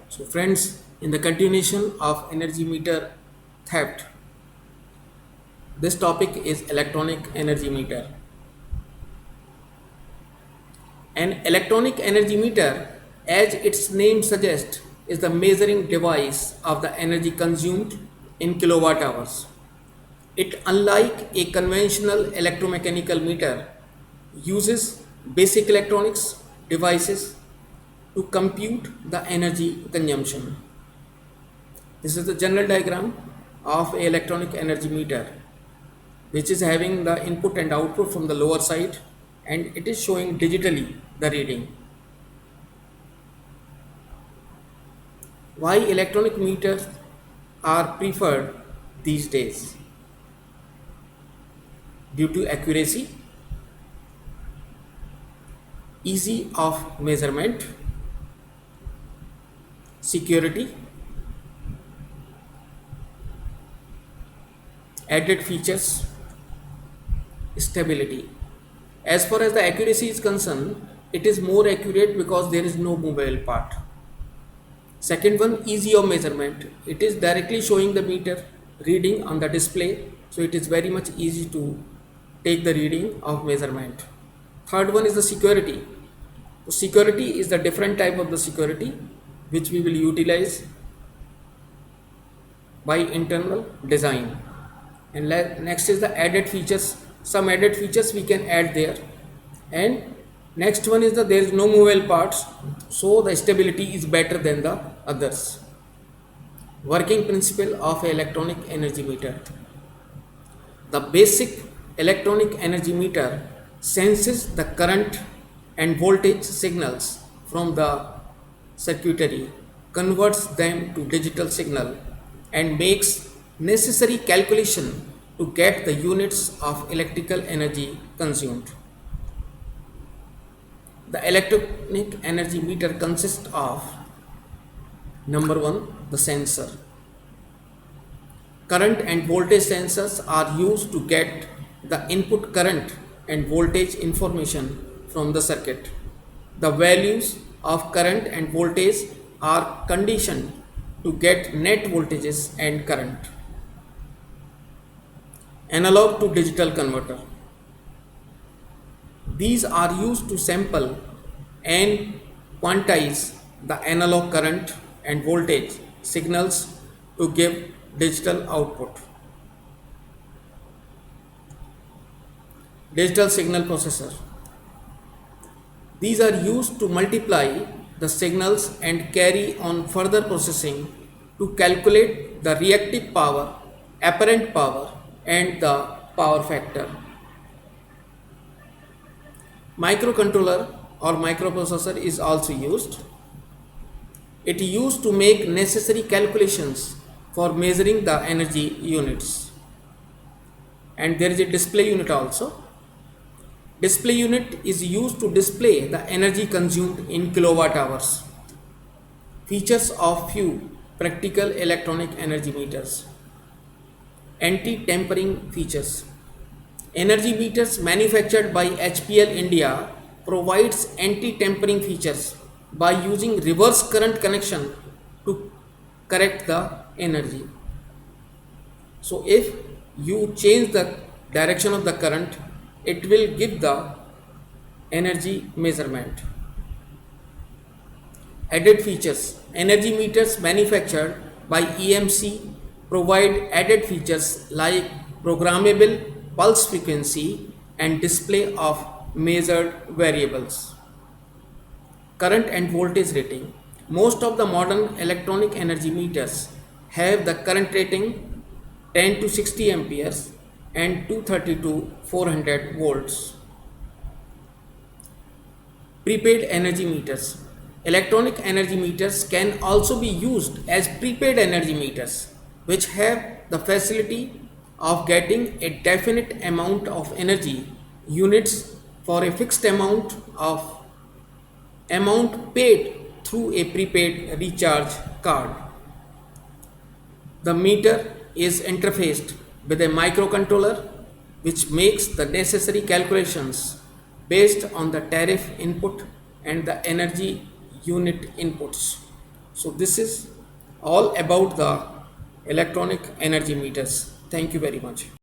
So friends, in the continuation of energy meter theft, this topic is electronic energy meter. An electronic energy meter, as its name suggests, is the measuring device of the energy consumed in kilowatt hours. It, unlike a conventional electromechanical meter, uses basic electronics devices to compute the energy consumption. This is the general diagram of a electronic energy meter, which is having the input and output from the lower side, and it is showing digitally the reading. Why electronic meters are preferred these days? Due to accuracy, easy of measurement, security, added features, stability. As far as the accuracy is concerned, it is more accurate because there is no movable part. Second one, easy of measurement. It is directly showing the meter reading on the display, so it is very much easy to take the reading of measurement. Third one is the security. So security is the different type of the security which we will utilize by internal design. And next is the added features. Some added features we can add there. And next one is that there is no movable parts, so the stability is better than the others. Working principle of electronic energy meter. The basic electronic energy meter senses the current and voltage signals from the circuitry, converts them to digital signal, and makes necessary calculation to get the units of electrical energy consumed. The electronic energy meter consists of number one, the sensor. Current and voltage sensors are used to get the input current and voltage information from the circuit. The values of current and voltage are conditioned to get net voltages and current. Analog to digital converter. These are used to sample and quantize the analog current and voltage signals to give digital output. Digital signal processor. These are used to multiply the signals and carry on further processing to calculate the reactive power, apparent power, and the power factor. Microcontroller or microprocessor is also used. It is used to make necessary calculations for measuring the energy units. And there is a display unit also. Display unit is used to display the energy consumed in kilowatt hours. Features of few practical electronic energy meters. Anti-tampering features. Energy meters manufactured by HPL India provides anti-tampering features by using reverse current connection to correct the energy. So if you change the direction of the current, it will give the energy measurement. Added features. Energy meters manufactured by EMC provide added features like programmable pulse frequency and display of measured variables. Current and voltage rating. Most of the modern electronic energy meters have the current rating 10 to 60 amperes and 230 to 400 volts. Prepaid energy meters. Electronic energy meters can also be used as prepaid energy meters, which have the facility of getting a definite amount of energy units for a fixed amount paid through a prepaid recharge card. The meter is interfaced with a microcontroller which makes the necessary calculations based on the tariff input and the energy unit inputs. So this is all about the electronic energy meters. Thank you very much.